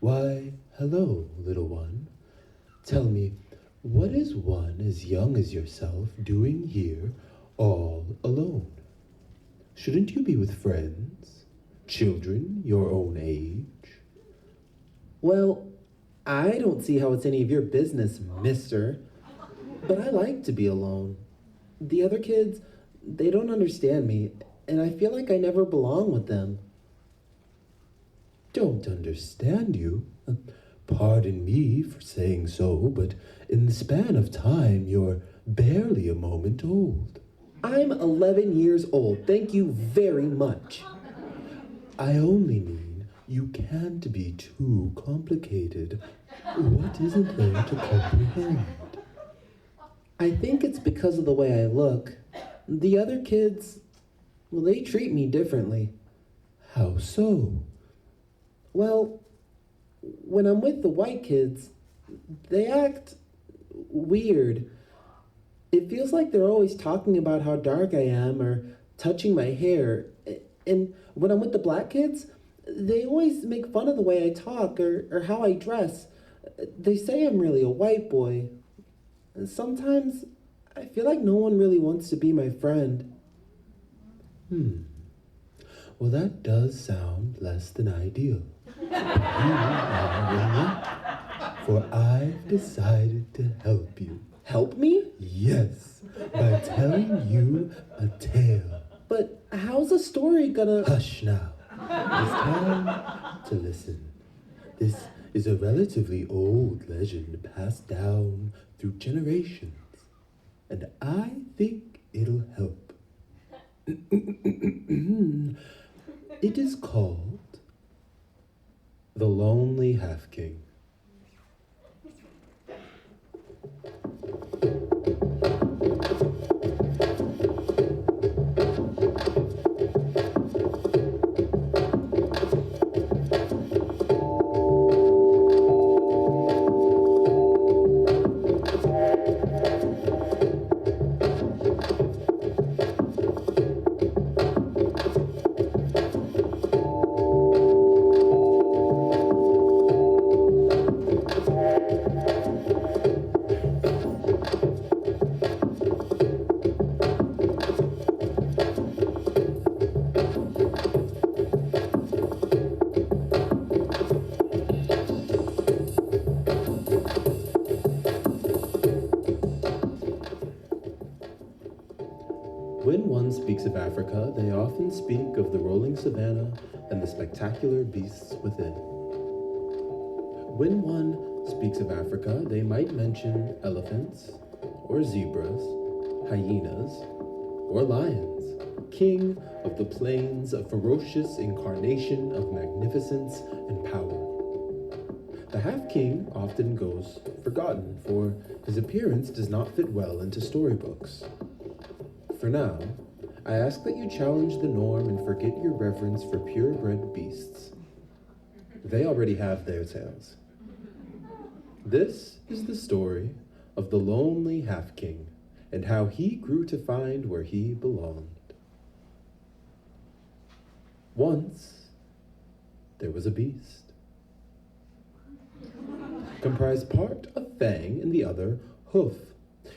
Why, hello, little one. Tell me, what is one as young as yourself doing here all alone? Shouldn't you be with friends? Children your own age? Well, I don't see how it's any of your business, mister. But I like to be alone. The other kids, they don't understand me, and I feel like I never belong with them. Don't understand you? Pardon me for saying so, but in the span of time, you're barely a moment old. I'm 11 years old. Thank you very much. I only mean you can't be too complicated. What isn't there to comprehend? I think it's because of the way I look. The other kids, well, they treat me differently. How so? Well, when I'm with the white kids, they act weird. It feels like they're always talking about how dark I am or touching my hair. And when I'm with the black kids, they always make fun of the way I talk or how I dress. They say I'm really a white boy. And sometimes I feel like no one really wants to be my friend. Well, that does sound less than ideal. You are in luck, for I've decided to help you. Help me? Yes, by telling you a tale. But how's a story gonna... Hush now. It's time to listen. This is a relatively old legend passed down through generations, and I think it'll help. It is called The Lonely Half-King. When one speaks of Africa, they often speak of the rolling savanna and the spectacular beasts within. When one speaks of Africa, they might mention elephants, or zebras, hyenas, or lions, king of the plains, a ferocious incarnation of magnificence and power. The half-king often goes forgotten, for his appearance does not fit well into storybooks. For now, I ask that you challenge the norm and forget your reverence for purebred beasts. They already have their tales. This is the story of the lonely half-king and how he grew to find where he belonged. Once, there was a beast, comprised part of fang and the other hoof.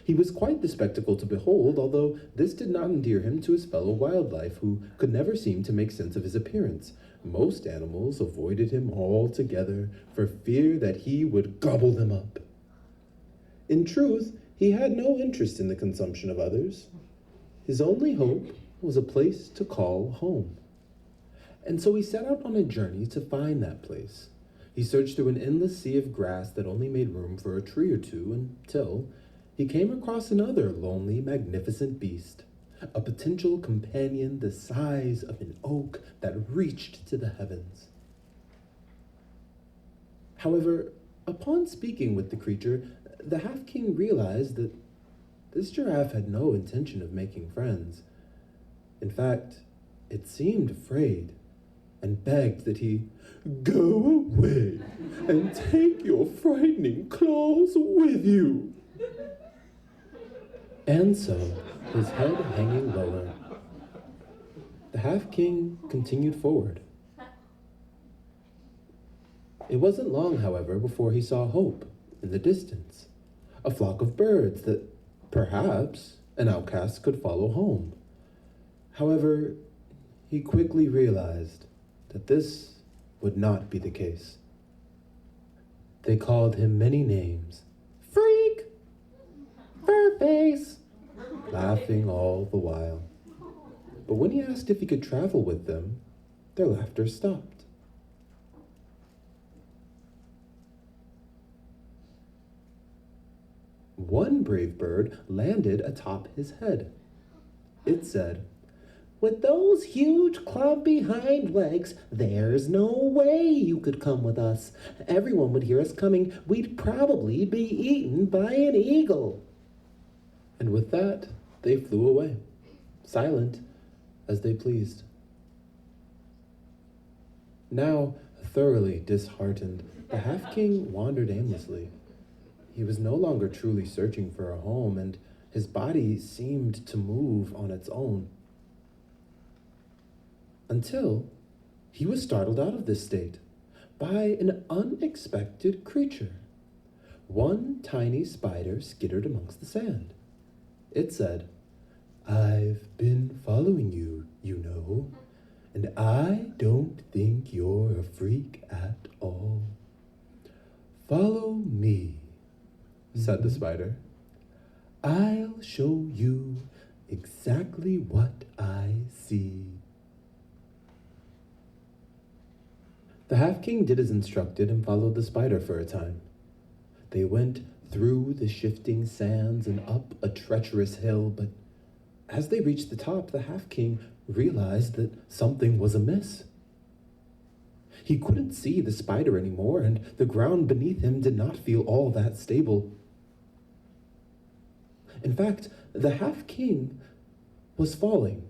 He was quite the spectacle to behold, although this did not endear him to his fellow wildlife, who could never seem to make sense of his appearance. Most animals avoided him altogether for fear that he would gobble them up. In truth, he had no interest in the consumption of others. His only hope was a place to call home. And so he set out on a journey to find that place. He searched through an endless sea of grass that only made room for a tree or two until he came across another lonely, magnificent beast, a potential companion the size of an oak that reached to the heavens. However, upon speaking with the creature, the half-king realized that this giraffe had no intention of making friends. In fact, it seemed afraid and begged that he go away and take your frightening claws with you. And so, his head hanging lower, the half-king continued forward. It wasn't long, however, before he saw hope in the distance, a flock of birds that perhaps an outcast could follow home. However, he quickly realized that this would not be the case. They called him many names: Freak, Furface, laughing all the while. But when he asked if he could travel with them, their laughter stopped. One brave bird landed atop his head. It said, With those huge clumpy hind legs, there's no way you could come with us. Everyone would hear us coming. We'd probably be eaten by an eagle. and with that, they flew away, silent as they pleased. Now, thoroughly disheartened, the half-king wandered aimlessly. He was no longer truly searching for a home, and his body seemed to move on its own. Until he was startled out of this state by an unexpected creature. One tiny spider skittered amongst the sand. It said, "I've been following you, you know, and I don't think you're a freak at all. Follow me," said the spider. "I'll show you exactly what I see." The half-king did as instructed and followed the spider for a time. They went through the shifting sands and up a treacherous hill, but as they reached the top, the half-king realized that something was amiss. He couldn't see the spider anymore, and the ground beneath him did not feel all that stable. In fact, the half-king was falling.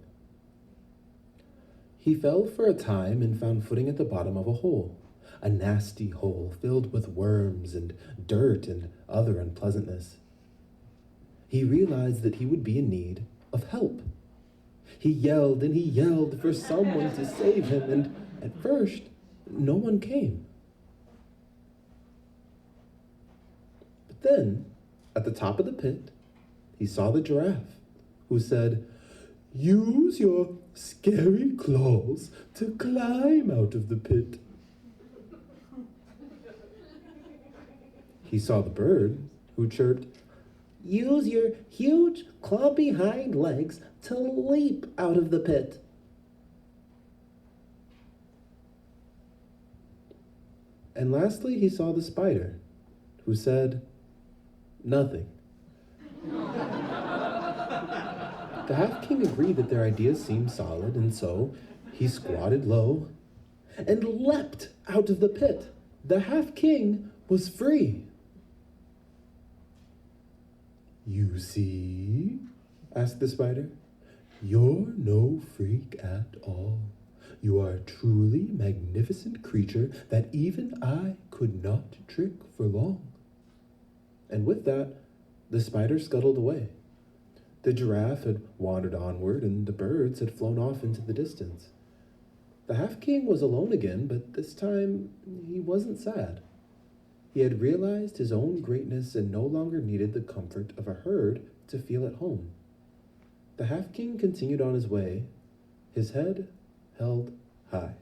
He fell for a time and found footing at the bottom of a hole, a nasty hole filled with worms and dirt and other unpleasantness. He realized that he would be in need of help. He yelled and he yelled for someone to save him, and at first, no one came. But then, at the top of the pit, he saw the giraffe, who said, "Use your scary claws to climb out of the pit." He saw the bird, who chirped, Use your huge clumpy hind legs to leap out of the pit. And lastly, he saw the spider, who said, "Nothing." The half-king agreed that their ideas seemed solid, and so he squatted low and leapt out of the pit. The half-king was free. "You see?" asked the spider. "You're no freak at all. You are a truly magnificent creature that even I could not trick for long." And with that, the spider scuttled away. The giraffe had wandered onward, and the birds had flown off into the distance. The half-king was alone again, but this time he wasn't sad. He had realized his own greatness and no longer needed the comfort of a herd to feel at home. The half-king continued on his way, his head held high.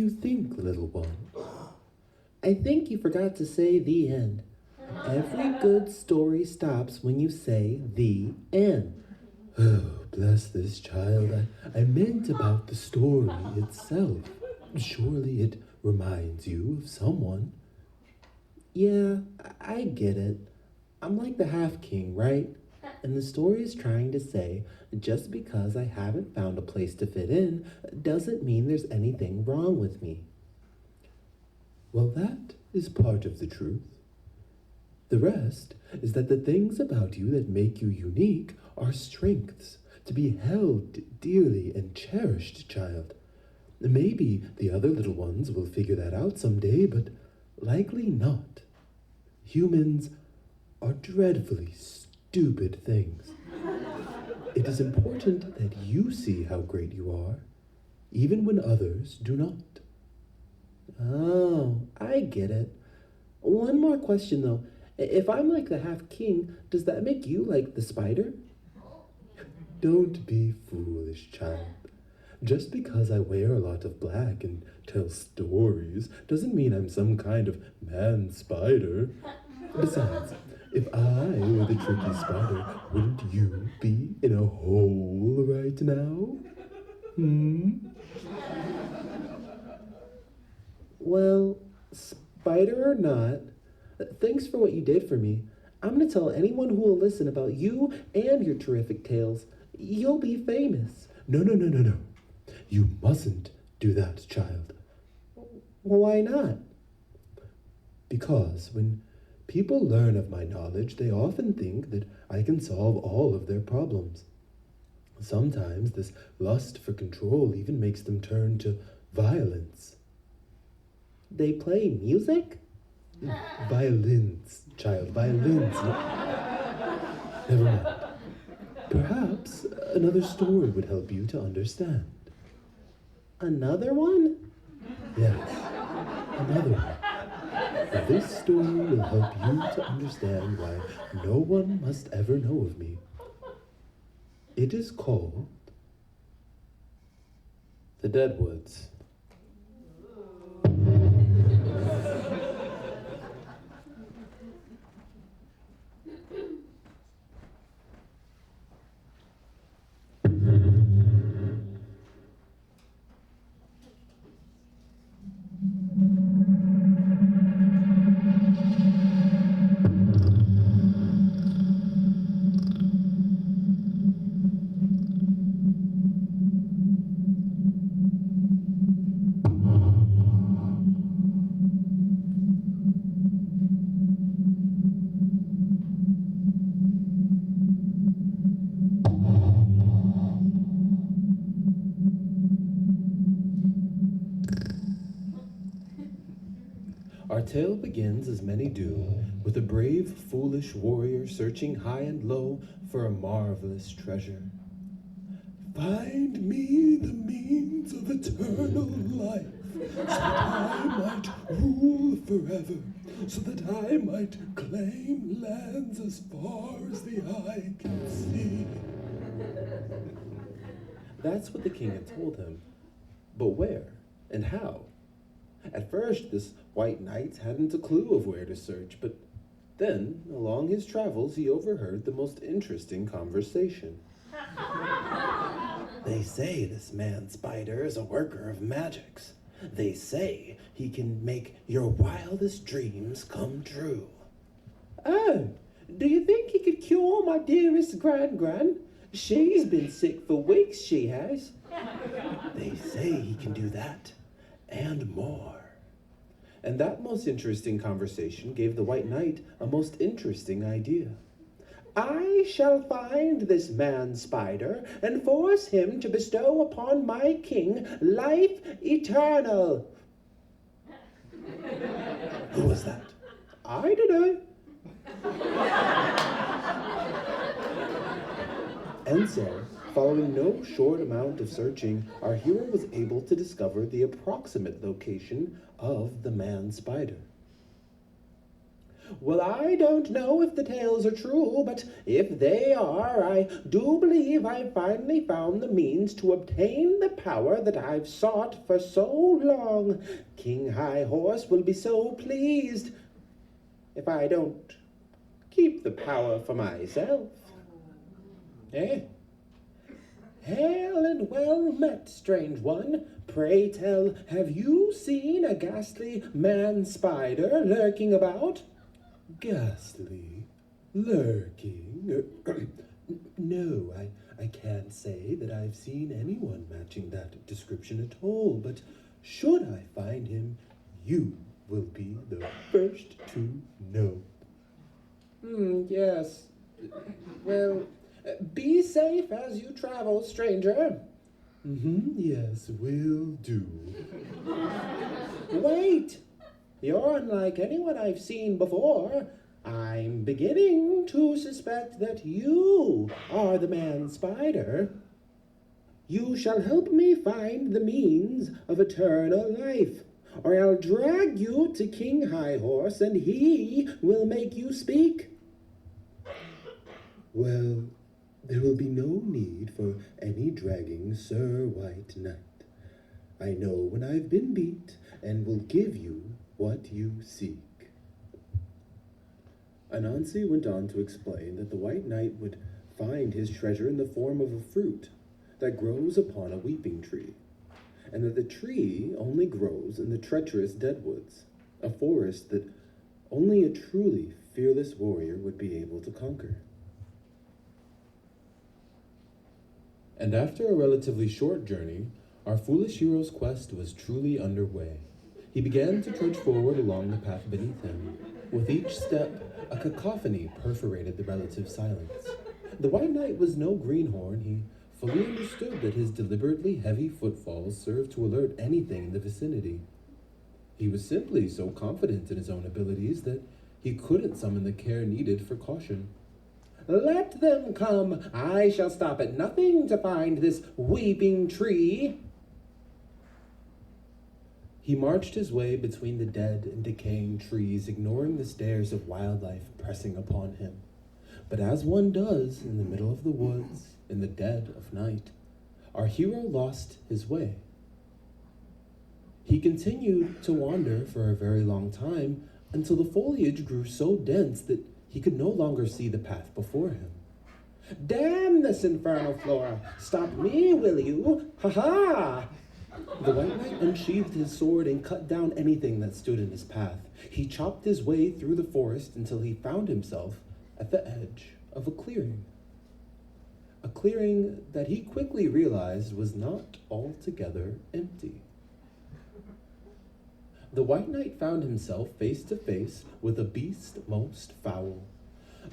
you think, little one? I think you forgot to say the end. Every good story stops when you say the end. Oh, bless this child. I meant about the story itself. Surely it reminds you of someone. Yeah, I get it. I'm like the half king, right? And the story is trying to say just because I haven't found a place to fit in doesn't mean there's anything wrong with me. Well, that is part of the truth. The rest is that the things about you that make you unique are strengths to be held dearly and cherished, child. Maybe the other little ones will figure that out someday, but likely not. Humans are dreadfully stupid things. It is important that you see how great you are, even when others do not. Oh, I get it. One more question though. If I'm like the half king, does that make you like the spider? Don't be foolish, child. Just because I wear a lot of black and tell stories doesn't mean I'm some kind of man spider. Besides, if I were the tricky spider, wouldn't you be in a hole right now? Well, spider or not, thanks for what you did for me. I'm going to tell anyone who will listen about you and your terrific tales. You'll be famous. No. You mustn't do that, child. Why not? Because when people learn of my knowledge, they often think that I can solve all of their problems. Sometimes this lust for control even makes them turn to violence. They play music? Violins, child, violins. Never mind. Perhaps another story would help you to understand. Another one? Yes, another one. This story will help you to understand why no one must ever know of me. It is called The Deadwoods. Our tale begins, as many do, with a brave, foolish warrior searching high and low for a marvelous treasure. Find me the means of eternal life, so that I might rule forever, so that I might claim lands as far as the eye can see. That's what the king had told him. But where and how? At first, this white knight hadn't a clue of where to search, but then, along his travels, he overheard the most interesting conversation. They say this man spider is a worker of magics. They say he can make your wildest dreams come true. Oh, do you think he could cure my dearest gran? She's been sick for weeks, she has. They say he can do that and more. And that most interesting conversation gave the white knight a most interesting idea. I shall find this man spider and force him to bestow upon my king life eternal. Who was that? I don't know. And so, following no short amount of searching, our hero was able to discover the approximate location of the man spider. Well, I don't know if the tales are true, but if they are, I do believe I've finally found the means to obtain the power that I've sought for so long. King High Horse will be so pleased if I don't keep the power for myself. Eh? Hail and well met, strange one. Pray tell, have you seen a ghastly man-spider lurking about? Ghastly? Lurking? No, I can't say that I've seen anyone matching that description at all, but should I find him, you will be the first to know. Yes. Well, be safe as you travel, stranger. Yes, will do. Wait! You're unlike anyone I've seen before. I'm beginning to suspect that you are the man-spider. You shall help me find the means of eternal life, or I'll drag you to King High Horse, and he will make you speak. Well, there will be no need for any dragging, Sir White Knight. I know when I've been beat, and will give you what you seek. Anansi went on to explain that the White Knight would find his treasure in the form of a fruit that grows upon a weeping tree, and that the tree only grows in the treacherous deadwoods, a forest that only a truly fearless warrior would be able to conquer. And after a relatively short journey, our foolish hero's quest was truly underway. He began to trudge forward along the path beneath him. With each step, a cacophony perforated the relative silence. The White Knight was no greenhorn. He fully understood that his deliberately heavy footfalls served to alert anything in the vicinity. He was simply so confident in his own abilities that he couldn't summon the care needed for caution. Let them come. I shall stop at nothing to find this weeping tree. He marched his way between the dead and decaying trees, ignoring the stares of wildlife pressing upon him. But as one does in the middle of the woods, in the dead of night, our hero lost his way. He continued to wander for a very long time until the foliage grew so dense that he could no longer see the path before him. Damn this infernal flora! Stop me, will you? Ha-ha! The White Knight unsheathed his sword and cut down anything that stood in his path. He chopped his way through the forest until he found himself at the edge of a clearing. A clearing that he quickly realized was not altogether empty. The White Knight found himself face to face with a beast most foul,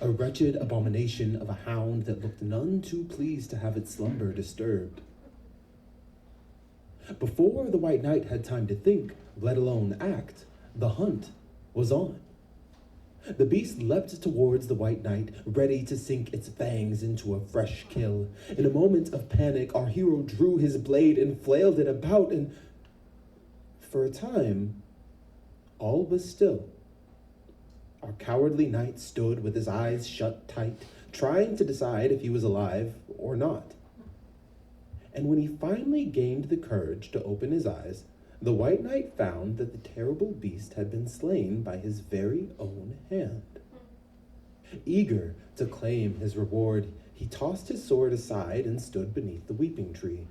a wretched abomination of a hound that looked none too pleased to have its slumber disturbed. Before the White Knight had time to think, let alone act, the hunt was on. The beast leapt towards the White Knight, ready to sink its fangs into a fresh kill. In a moment of panic, our hero drew his blade and flailed it about, and for a time, all was still. Our cowardly knight stood with his eyes shut tight, trying to decide if he was alive or not. And when he finally gained the courage to open his eyes, the White Knight found that the terrible beast had been slain by his very own hand. Eager to claim his reward, he tossed his sword aside and stood beneath the weeping tree.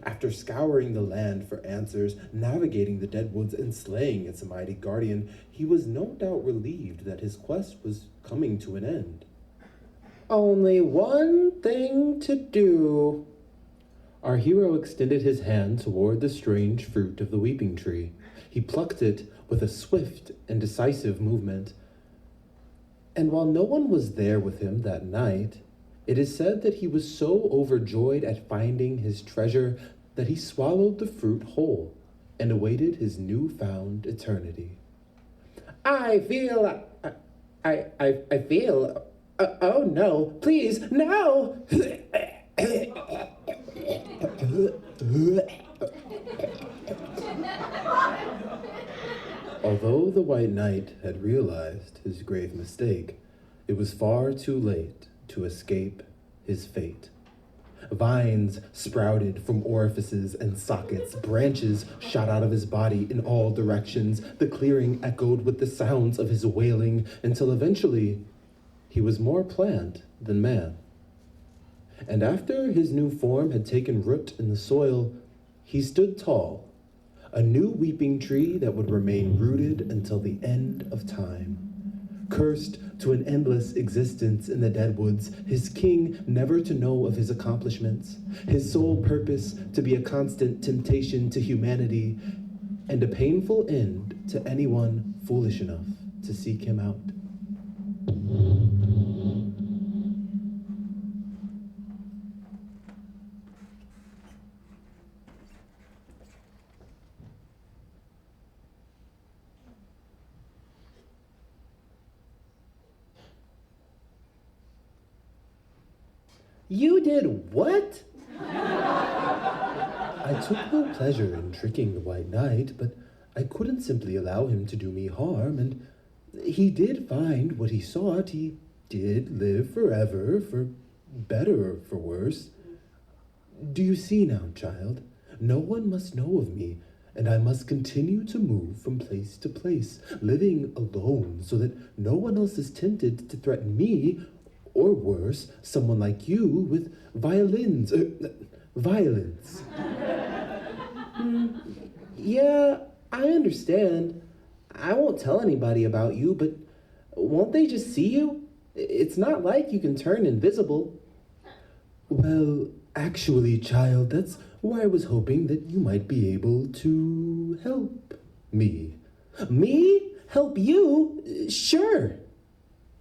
After scouring the land for answers, navigating the deadwoods, and slaying its mighty guardian, he was no doubt relieved that his quest was coming to an end. Only one thing to do. Our hero extended his hand toward the strange fruit of the weeping tree. He plucked it with a swift and decisive movement. And while no one was there with him that night, it is said that he was so overjoyed at finding his treasure that he swallowed the fruit whole and awaited his newfound eternity. I feel... oh no, please, no! Although though the White Knight had realized his grave mistake, it was far too late to escape his fate. Vines sprouted from orifices and sockets. Branches shot out of his body in all directions. The clearing echoed with the sounds of his wailing until eventually he was more plant than man. And after his new form had taken root in the soil, he stood tall, a new weeping tree that would remain rooted until the end of time. Cursed to an endless existence in the deadwoods, his king never to know of his accomplishments, his sole purpose to be a constant temptation to humanity, and a painful end to anyone foolish enough to seek him out. You did what? I took no pleasure in tricking the White Knight, but I couldn't simply allow him to do me harm, and he did find what he sought. He did live forever, for better or for worse. Do you see now, child? No one must know of me, and I must continue to move from place to place, living alone so that no one else is tempted to threaten me, or worse, someone like you with violence. Yeah, I understand. I won't tell anybody about you, but won't they just see you? It's not like you can turn invisible. Well, actually, child, that's why I was hoping that you might be able to help me. Me? Help you? Sure.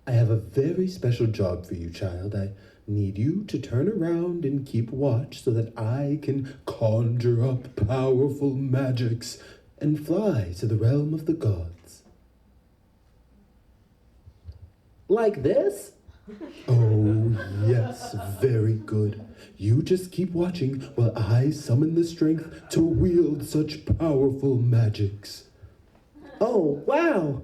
I have a very special job for you, child. I need you to turn around and keep watch so that I can conjure up powerful magics and fly to the realm of the gods. Like this? Oh, yes, very good. You just keep watching while I summon the strength to wield such powerful magics. Oh, wow.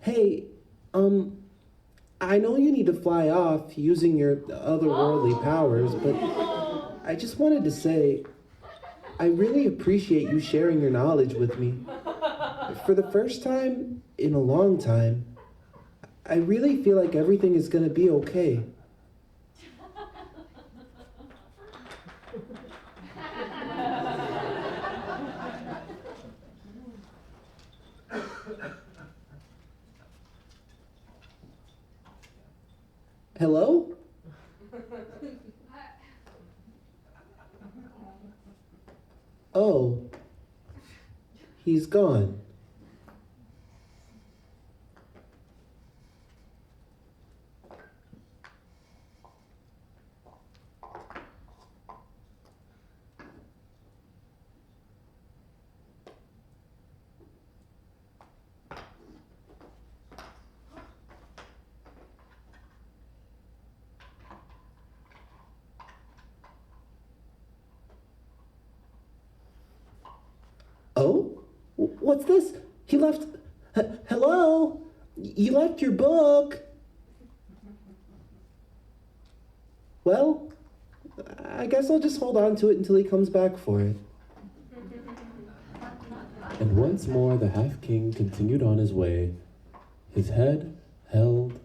Hey, I know you need to fly off using your otherworldly powers, but I just wanted to say, I really appreciate you sharing your knowledge with me. For the first time in a long time, I really feel like everything is gonna be okay. Hello? Oh, he's gone. Oh? What's this? He left... Hello? You left your book. Well, I guess I'll just hold on to it until he comes back for it. And once more the half-king continued on his way, his head held